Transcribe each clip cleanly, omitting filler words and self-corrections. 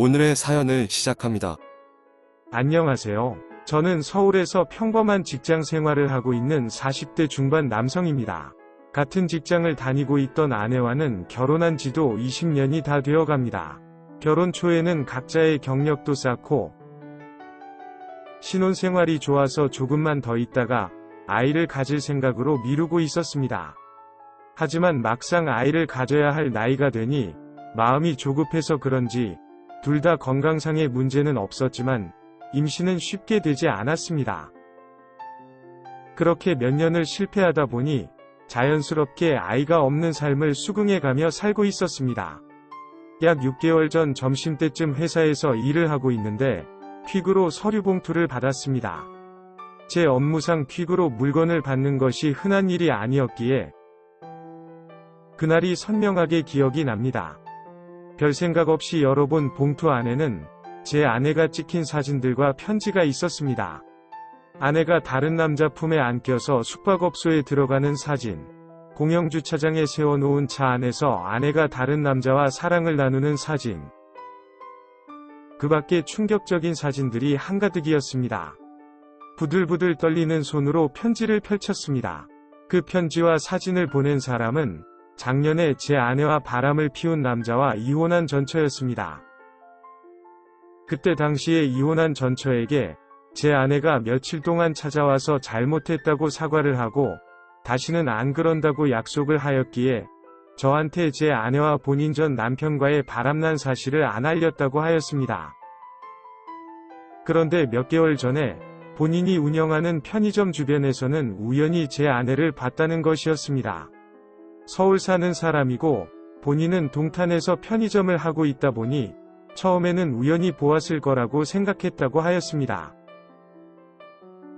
오늘의 사연을 시작합니다. 안녕하세요. 저는 서울에서 평범한 직장 생활을 하고 있는 40대 중반 남성입니다. 같은 직장을 다니고 있던 아내와는 결혼한 지도 20년이 다 되어 갑니다. 결혼 초에는 각자의 경력도 쌓고 신혼생활이 좋아서 조금만 더 있다가 아이를 가질 생각으로 미루고 있었습니다. 하지만 막상 아이를 가져야 할 나이가 되니 마음이 조급해서 그런지 둘 다 건강상의 문제는 없었지만 임신은 쉽게 되지 않았습니다. 그렇게 몇 년을 실패하다 보니 자연스럽게 아이가 없는 삶을 수긍해가며 살고 있었습니다. 약 6개월 전 점심때쯤 회사에서 일을 하고 있는데 퀵으로 서류 봉투를 받았습니다. 제 업무상 퀵으로 물건을 받는 것이 흔한 일이 아니었기에 그날이 선명하게 기억이 납니다. 별 생각 없이 열어본 봉투 안에는 제 아내가 찍힌 사진들과 편지가 있었습니다. 아내가 다른 남자 품에 안겨서 숙박업소에 들어가는 사진, 공영주차장에 세워놓은 차 안에서 아내가 다른 남자와 사랑을 나누는 사진, 그 밖에 충격적인 사진들이 한가득이었습니다. 부들부들 떨리는 손으로 편지를 펼쳤습니다. 그 편지와 사진을 보낸 사람은 작년에 제 아내와 바람을 피운 남자와 이혼한 전처였습니다. 그때 당시에 이혼한 전처에게 제 아내가 며칠 동안 찾아와서 잘못했다고 사과를 하고 다시는 안 그런다고 약속을 하였기에 저한테 제 아내와 본인 전 남편과의 바람난 사실을 안 알렸다고 하였습니다. 그런데 몇 개월 전에 본인이 운영하는 편의점 주변에서는 우연히 제 아내를 봤다는 것이었습니다. 서울 사는 사람이고 본인은 동탄에서 편의점을 하고 있다 보니 처음에는 우연히 보았을 거라고 생각했다고 하였습니다.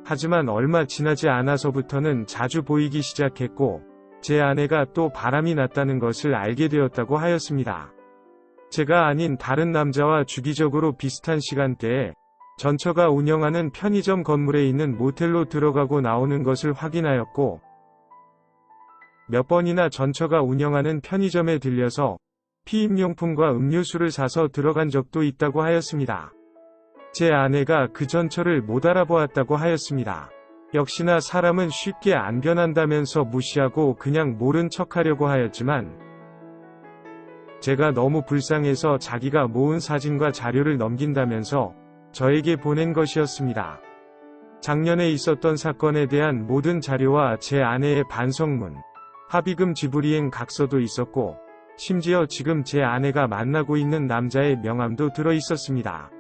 하지만 얼마 지나지 않아서부터는 자주 보이기 시작했고 제 아내가 또 바람이 났다는 것을 알게 되었다고 하였습니다. 제가 아닌 다른 남자와 주기적으로 비슷한 시간대에 전처가 운영하는 편의점 건물에 있는 모텔로 들어가고 나오는 것을 확인하였고 몇 번이나 전처가 운영하는 편의점에 들려서 피임용품과 음료수를 사서 들어간 적도 있다고 하였습니다. 제 아내가 그 전처를 못 알아보았다고 하였습니다. 역시나 사람은 쉽게 안 변한다면서 무시하고 그냥 모른 척하려고 하였지만 제가 너무 불쌍해서 자기가 모은 사진과 자료를 넘긴다면서 저에게 보낸 것이었습니다. 작년에 있었던 사건에 대한 모든 자료와 제 아내의 반성문, 합의금 지불이행 각서도 있었고 심지어 지금 제 아내가 만나고 있는 남자의 명함도 들어 있었습니다.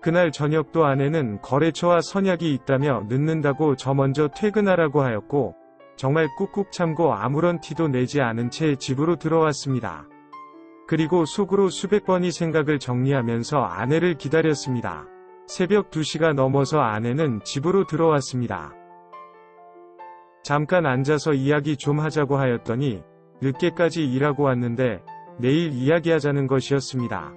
그날 저녁도 아내는 거래처와 선약이 있다며 늦는다고 저 먼저 퇴근하라고 하였고 정말 꾹꾹 참고 아무런 티도 내지 않은 채 집으로 들어왔습니다. 그리고 속으로 수백 번이 생각을 정리하면서 아내를 기다렸습니다. 새벽 2시가 넘어서 아내는 집으로 들어왔습니다. 잠깐 앉아서 이야기 좀 하자고 하였더니 늦게까지 일하고 왔는데 내일 이야기하자는 것이었습니다.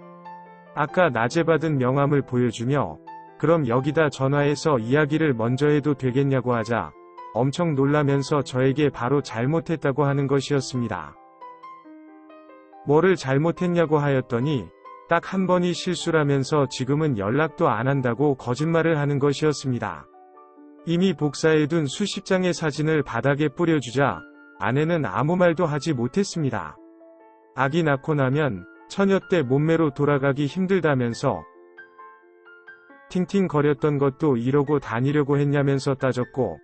아까 낮에 받은 명함을 보여주며 그럼 여기다 전화해서 이야기를 먼저 해도 되겠냐고 하자 엄청 놀라면서 저에게 바로 잘못했다고 하는 것이었습니다. 뭐를 잘못했냐고 하였더니 딱 한 번이 실수라면서 지금은 연락도 안 한다고 거짓말을 하는 것이었습니다. 이미 복사해둔 수십 장의 사진을 바닥에 뿌려주자 아내는 아무 말도 하지 못했습니다. 아기 낳고 나면 처녀 때 몸매로 돌아가기 힘들다면서 팅팅거렸던 것도 이러고 다니려고 했냐면서 따졌고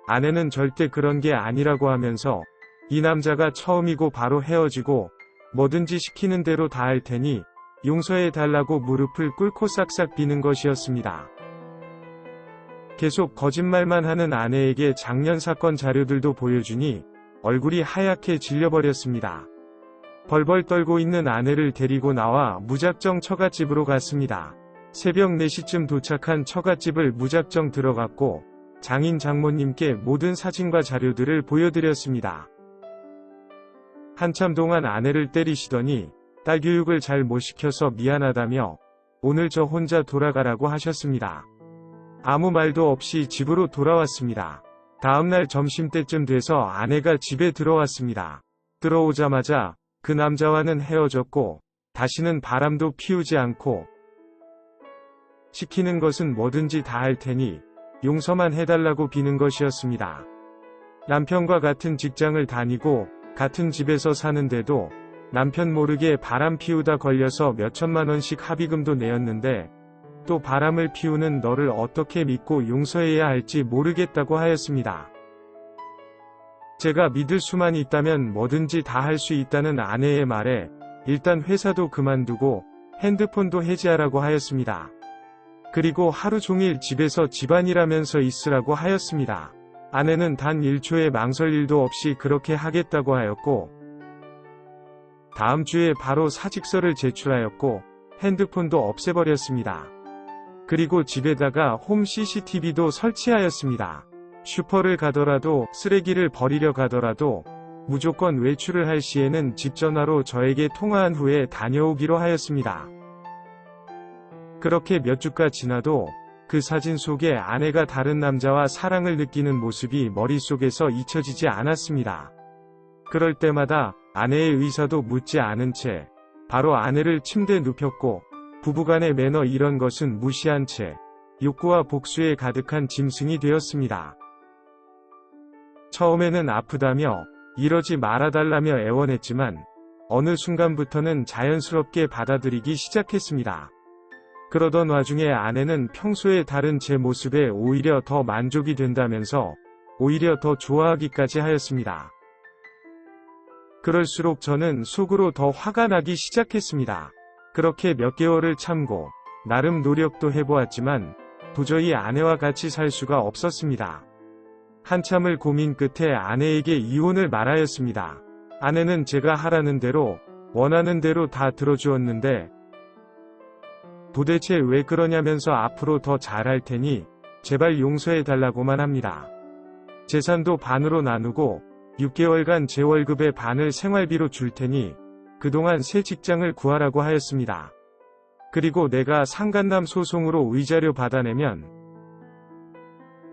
아내는 절대 그런 게 아니라고 하면서 이 남자가 처음이고 바로 헤어지고 뭐든지 시키는 대로 다 할 테니 용서해 달라고 무릎을 꿇고 싹싹 비는 것이었습니다. 계속 거짓말만 하는 아내에게 작년 사건 자료들도 보여주니 얼굴이 하얗게 질려버렸습니다. 벌벌 떨고 있는 아내를 데리고 나와 무작정 처갓집으로 갔습니다. 새벽 4시쯤 도착한 처갓집을 무작정 들어갔고 장인 장모님께 모든 사진과 자료들을 보여드렸습니다. 한참 동안 아내를 때리시더니 딸 교육을 잘 못 시켜서 미안하다며 오늘 저 혼자 돌아가라고 하셨습니다. 아무 말도 없이 집으로 돌아왔습니다. 다음날 점심때쯤 돼서 아내가 집에 들어왔습니다. 들어오자마자 그 남자와는 헤어졌고 다시는 바람도 피우지 않고 시키는 것은 뭐든지 다 할 테니 용서만 해달라고 비는 것이었습니다. 남편과 같은 직장을 다니고 같은 집에서 사는데도 남편 모르게 바람 피우다 걸려서 몇천만 원씩 합의금도 내었는데 또 바람을 피우는 너를 어떻게 믿고 용서해야 할지 모르겠다고 하였습니다. 제가 믿을 수만 있다면 뭐든지 다 할 수 있다는 아내의 말에 일단 회사도 그만두고 핸드폰도 해지하라고 하였습니다. 그리고 하루 종일 집에서 집안일하면서 있으라고 하였습니다. 아내는 단 1초의 망설 일도 없이 그렇게 하겠다고 하였고 다음 주에 바로 사직서를 제출하였고 핸드폰도 없애버렸습니다. 그리고 집에다가 홈 CCTV도 설치하였습니다. 슈퍼를 가더라도 쓰레기를 버리려 가더라도 무조건 외출을 할 시에는 집 전화로 저에게 통화한 후에 다녀오기로 하였습니다. 그렇게 몇 주가 지나도 그 사진 속에 아내가 다른 남자와 사랑을 느끼는 모습이 머릿속에서 잊혀지지 않았습니다. 그럴 때마다 아내의 의사도 묻지 않은 채 바로 아내를 침대에 눕혔고 부부간의 매너 이런 것은 무시한 채 욕구와 복수에 가득한 짐승이 되었습니다. 처음에는 아프다며 이러지 말아달라며 애원했지만 어느 순간부터는 자연스럽게 받아들이기 시작했습니다. 그러던 와중에 아내는 평소에 다른 제 모습에 오히려 더 만족이 된다면서 오히려 더 좋아하기까지 하였습니다. 그럴수록 저는 속으로 더 화가 나기 시작했습니다. 그렇게 몇 개월을 참고 나름 노력도 해보았지만 도저히 아내와 같이 살 수가 없었습니다. 한참을 고민 끝에 아내에게 이혼을 말하였습니다. 아내는 제가 하라는 대로 원하는 대로 다 들어주었는데 도대체 왜 그러냐면서 앞으로 더 잘할 테니 제발 용서해달라고만 합니다. 재산도 반으로 나누고 6개월간 제 월급의 반을 생활비로 줄 테니 그동안 새 직장을 구하라고 하였습니다. 그리고 내가 상간남 소송으로 위자료 받아내면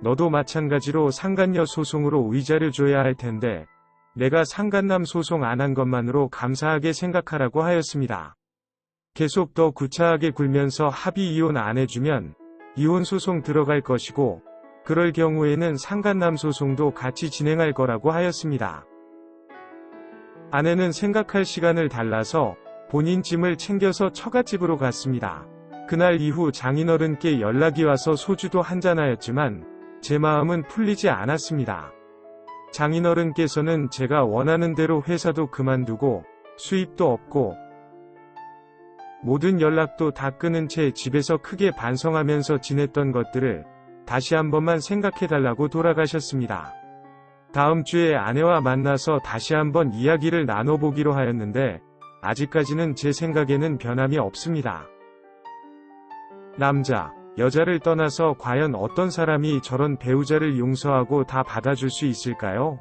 너도 마찬가지로 상간녀 소송으로 위자료 줘야 할 텐데 내가 상간남 소송 안 한 것만으로 감사하게 생각하라고 하였습니다. 계속 더 구차하게 굴면서 합의 이혼 안 해주면 이혼 소송 들어갈 것이고 그럴 경우에는 상간남 소송도 같이 진행할 거라고 하였습니다. 아내는 생각할 시간을 달라서 본인 짐을 챙겨서 처갓집으로 갔습니다. 그날 이후 장인어른께 연락이 와서 소주도 한잔하였지만 제 마음은 풀리지 않았습니다. 장인어른께서는 제가 원하는 대로 회사도 그만두고 수입도 없고 모든 연락도 다 끊은 채 집에서 크게 반성하면서 지냈던 것들을 다시 한 번만 생각해달라고 돌아가셨습니다. 다음 주에 아내와 만나서 다시 한번 이야기를 나눠보기로 하였는데 아직까지는 제 생각에는 변함이 없습니다. 남자, 여자를 떠나서 과연 어떤 사람이 저런 배우자를 용서하고 다 받아줄 수 있을까요?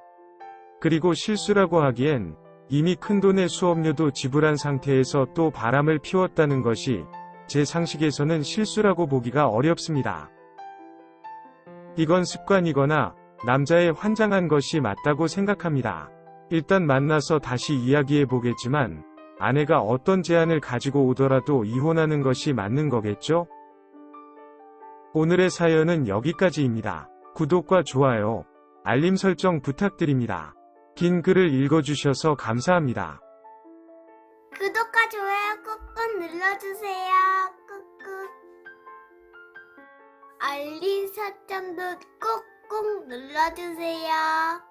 그리고 실수라고 하기엔 이미 큰돈의 수업료도 지불한 상태에서 또 바람을 피웠다는 것이 제 상식에서는 실수라고 보기가 어렵습니다. 이건 습관이거나 남자의 환장한 것이 맞다고 생각합니다. 일단 만나서 다시 이야기해 보겠지만 아내가 어떤 제안을 가지고 오더라도 이혼하는 것이 맞는 거겠죠? 오늘의 사연은 여기까지입니다. 구독과 좋아요, 알림 설정 부탁드립니다. 긴 글을 읽어주셔서 감사합니다. 구독과 좋아요 꾹꾹 눌러주세요. 꾹꾹. 알림 설정도 꾹꾹 눌러주세요.